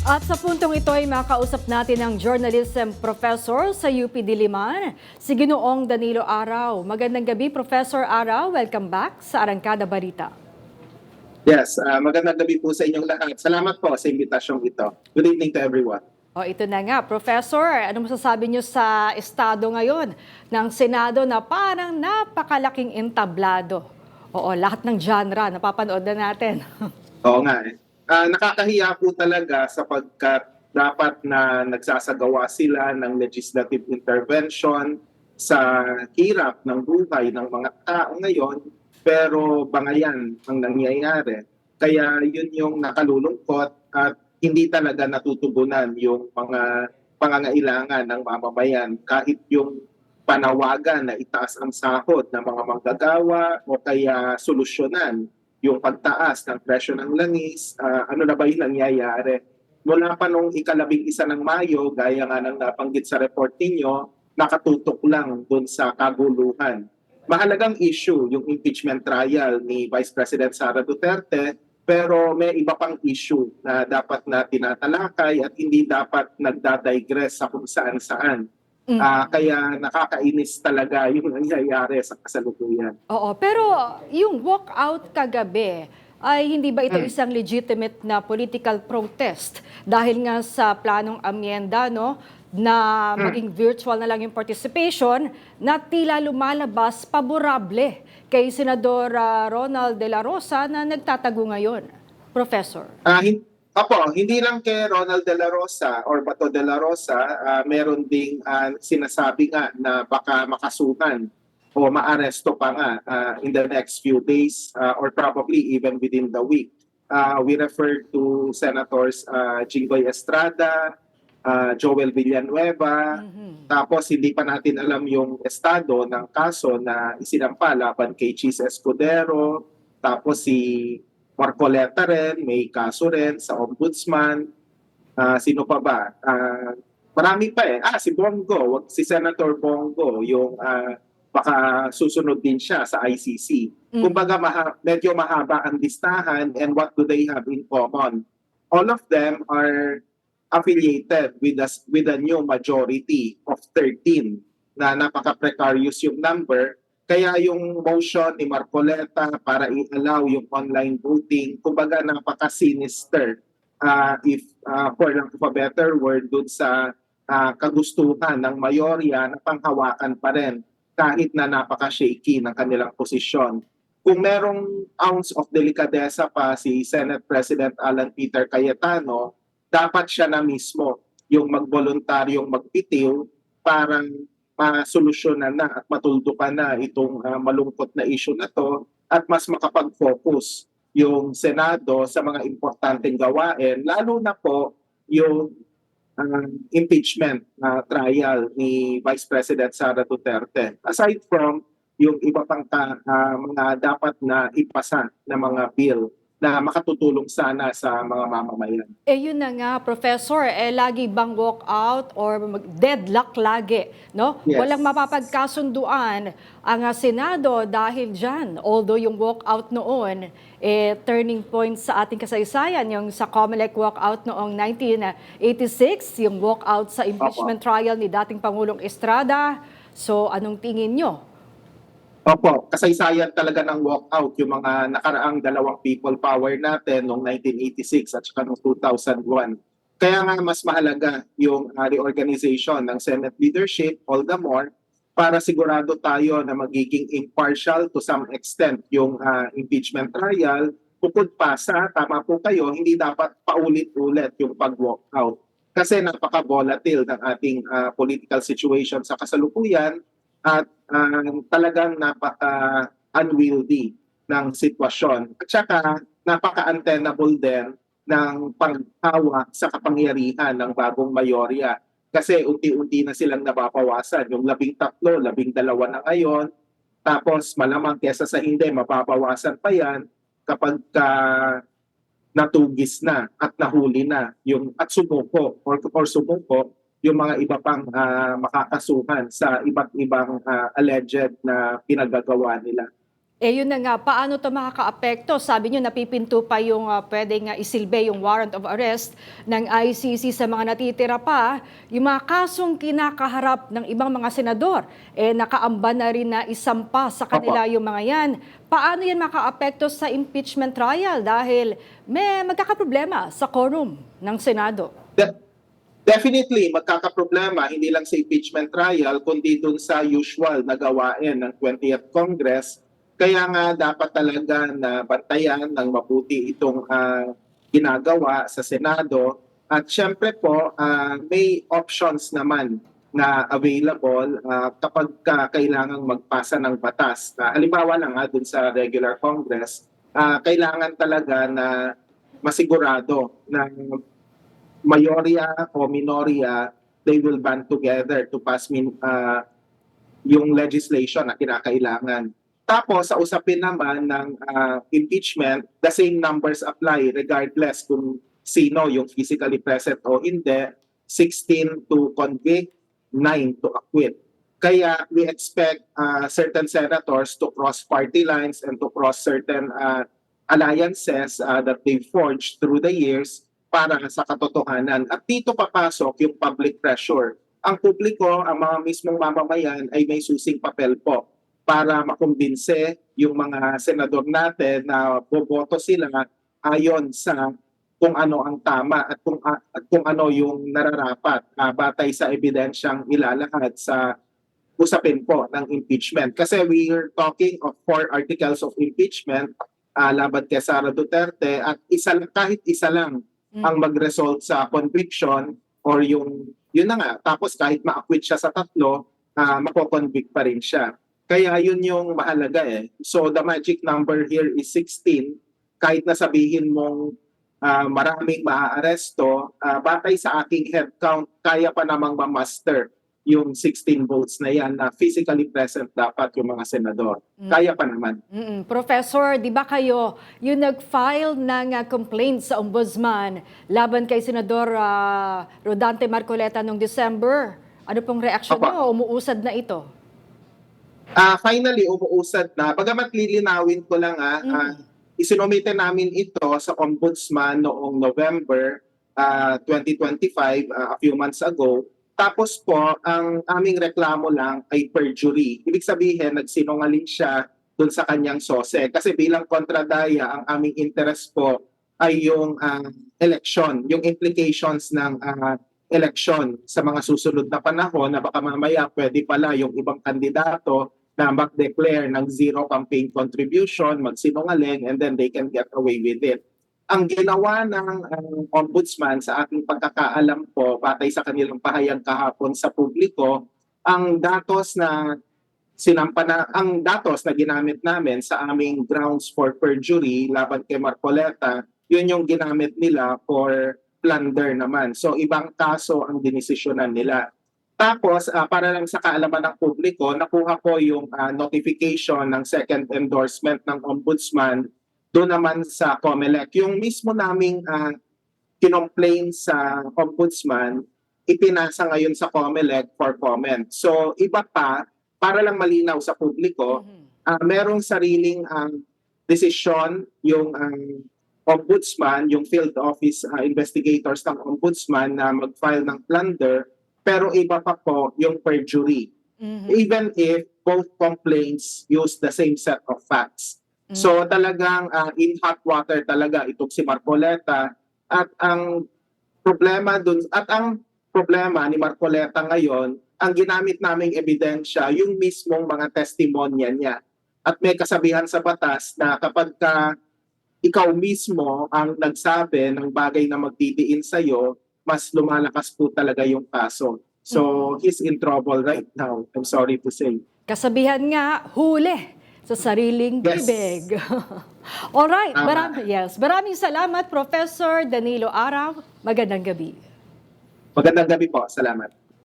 At sa puntong ito ay makausap natin ang journalism professor sa UP Diliman, si Ginoong Danilo Araw. Magandang gabi, Professor Araw. Welcome back sa Arangkada Balita. Yes, magandang gabi po sa inyong lahat. Salamat po sa imbitasyong ito. Good evening to everyone. O ito na nga, Professor, ano masasabi niyo sa estado ngayon ng Senado na parang napakalaking entablado? Oo, lahat ng genre, napapanood na natin. Oo nga eh. Nakakahiya po talaga sapagkat dapat na nagsasagawa sila ng legislative intervention sa hirap ng buhay ng mga tao ngayon, pero bangayan ang nangyayari. Kaya yun yung nakalulungkot at hindi talaga natutugunan yung mga pangangailangan ng mamamayan kahit yung panawagan na itaas ang sahod ng mga manggagawa o kaya solusyonan yung pagtaas ng presyo ng langis, ano na ba yung nangyayari? Mula pa nung ika-11 ng Mayo, gaya nga ng nabanggit sa report ninyo, nakatutok lang dun sa kaguluhan. Mahalagang issue yung impeachment trial ni Vice President Sara Duterte, pero may iba pang issue na dapat na tinatalakay at hindi dapat nagdadigress sa kung saan-saan. Kaya nakakainis talaga yung nangyayari sa kasalukuyan. Oo, pero yung walkout kagabi, ay hindi ba ito isang legitimate na political protest dahil nga sa planong amyenda, no, na maging virtual na lang yung participation na tila lumalabas paborable kay Senador Ronald De La Rosa na nagtatago ngayon, Professor? Hindi lang kay Ronald De La Rosa or Bato De La Rosa, meron ding sinasabi nga na baka makasuhan o maaresto pa nga in the next few days or probably even within the week. We refer to Senators Jinggoy Estrada, Joel Villanueva, tapos hindi pa natin alam yung estado ng kaso na isinampa laban kay Chis Escudero, tapos si Marcoleta rin, may kaso rin sa ombudsman. Sino pa ba? Marami pa eh. Si Bongo, si Senator Bongo, yung baka susunod din siya sa ICC. Kumbaga medyo mahaba ang listahan, and what do they have in common? All of them are affiliated with a new majority of 13 na napaka-precarious yung number. Kaya yung motion ni Marcoleta para i-allow yung online voting, kumbaga napaka-sinister, if for lack of a better word, dun sa kagustuhan ng mayorya na panghawakan pa rin kahit na napaka-shaky ng kanilang posisyon. Kung merong ounce of delikadesa pa si Senate President Alan Peter Cayetano, dapat siya na mismo yung magboluntaryong magpitiw para masolusyonan na at matuldukan na itong malungkot na issue na to at mas makapag-focus yung Senado sa mga importanteng gawain, lalo na po yung impeachment trial ni Vice President Sara Duterte. Aside from yung iba pang mga dapat na ipasa na mga bill na makatutulong sana sa mga mamamayan. Yun na nga, Professor, lagi bang walkout or deadlock lagi, no? Yes. Walang mapapagkasunduan ang Senado dahil dyan. Although yung walkout noon, turning point sa ating kasaysayan, yung sa COMELEC walkout noong 1986, yung walkout sa impeachment trial ni dating Pangulong Estrada. So, anong tingin nyo? Opo, kasaysayan talaga ng walkout yung mga nakaraang dalawang people power natin noong 1986 at saka noong 2001. Kaya nga mas mahalaga yung reorganization ng Senate leadership, all the more, para sigurado tayo na magiging impartial to some extent yung impeachment trial. Bukod pa sa, tama po kayo, hindi dapat paulit-ulit yung pag-walkout. Kasi napaka-volatile ng ating political situation sa kasalukuyan at talagang napaka-unwieldy ng sitwasyon. At saka napaka-untenable din ng paghawak sa kapangyarihan ng bagong mayorya. Kasi unti-unti na silang nababawasan. Yung 13, 12 na ngayon. Tapos malamang kesa sa hindi, mababawasan pa yan kapag natugis na at nahuli na yung, at sumuko or sumuko yung mga iba pang makakasuhan sa iba't ibang alleged na pinagagawa nila. Yun na nga, paano ito makakaapekto? Sabi nyo, napipinto pa yung pwedeng isilbi yung warrant of arrest ng ICC sa mga natitira pa. Yung mga kasong kinakaharap ng ibang mga senador, nakaamba na rin na isampa sa kanila yung mga yan. Paano yan makaapekto sa impeachment trial? Dahil may magkakaproblema sa quorum ng Senado. Definitely, magkakaproblema, hindi lang sa impeachment trial, kundi dun sa usual na gawain ng 20th Congress. Kaya nga dapat talaga na bantayan ng mabuti itong ginagawa sa Senado. At syempre po, may options naman na available kapag kailangang magpasa ng batas. Halimbawa lang dun sa regular Congress, kailangan talaga na masigurado na mayorya o minorya, they will band together to pass yung legislation na kinakailangan. Tapos, sa usapin naman ng impeachment, the same numbers apply regardless kung sino yung physically present o hindi, 16 to convict, 9 to acquit. Kaya we expect certain senators to cross party lines and to cross certain alliances that they forged through the years para sa katotohanan. At dito papasok yung public pressure. Ang publiko, ang mga mismong mamamayan ay may susing papel po para makumbinse yung mga senador natin na boboto sila ayon sa kung ano ang tama at kung ano yung nararapat batay sa ebidensyang ilalahad sa usapin po ng impeachment. Kasi we are talking of 4 articles of impeachment laban kay Sara Duterte at kahit isa lang ang mag-result sa conviction or yun na nga. Tapos kahit ma-acquit siya sa 3, mako-convict pa rin siya. Kaya yun yung mahalaga eh. So the magic number here is 16. Kahit na sabihin mong maraming maaaresto, batay sa aking head count, kaya pa namang ma-master yung 16 votes na yan na physically present dapat yung mga senador. Kaya pa naman. Professor, di ba kayo yung nag-file ng complaint sa ombudsman laban kay Senador Rodante Marcoleta noong December? Ano pong reaksyon nyo? Umuusad na ito? Finally, umuusad na. Bagamat lilinawin ko lang, isinomite namin ito sa ombudsman noong November 2025, a few months ago. Tapos po, ang aming reklamo lang ay perjury. Ibig sabihin, nagsinungaling siya dun sa kanyang sose. Kasi bilang kontradaya, ang aming interest po ay yung election, yung implications ng election sa mga susunod na panahon na baka mamaya pwede pala yung ibang kandidato na mag-declare ng zero campaign contribution, magsinungaling, and then they can get away with it. Ang ginawa ng ombudsman sa ating pagkakaalam po, patay sa kanilang pahayag kahapon sa publiko, ang datos na ginamit namin sa aming grounds for perjury laban kay Marcoleta, yun yung ginamit nila for plunder naman. So ibang kaso ang dinesisyonan nila. Tapos, para lang sa kaalaman ng publiko, nakuha ko yung notification ng second endorsement ng ombudsman doon naman sa COMELEC. Yung mismo naming kinomplain sa ombudsman, ipinasa ngayon sa COMELEC for comment. So, iba pa, para lang malinaw sa publiko, merong sariling desisyon yung ombudsman, yung field office investigators ng ombudsman na mag-file ng plunder, pero iba pa po yung perjury. Even if both complaints use the same set of facts. So talagang in hot water talaga itong si Marcoleta at ang problema ni Marcoleta ngayon, ang ginamit naming ebidensya yung mismong mga testimonya niya. At may kasabihan sa batas na kapag ikaw mismo ang nagsabi ng bagay na magdidiin sa'yo, mas lumalakas po talaga yung kaso. So, he's in trouble right now. I'm sorry to say. Kasabihan nga, huli sa sariling bibig. Alright, maraming salamat, Professor Danilo Araw. Magandang gabi. Magandang gabi po. Salamat.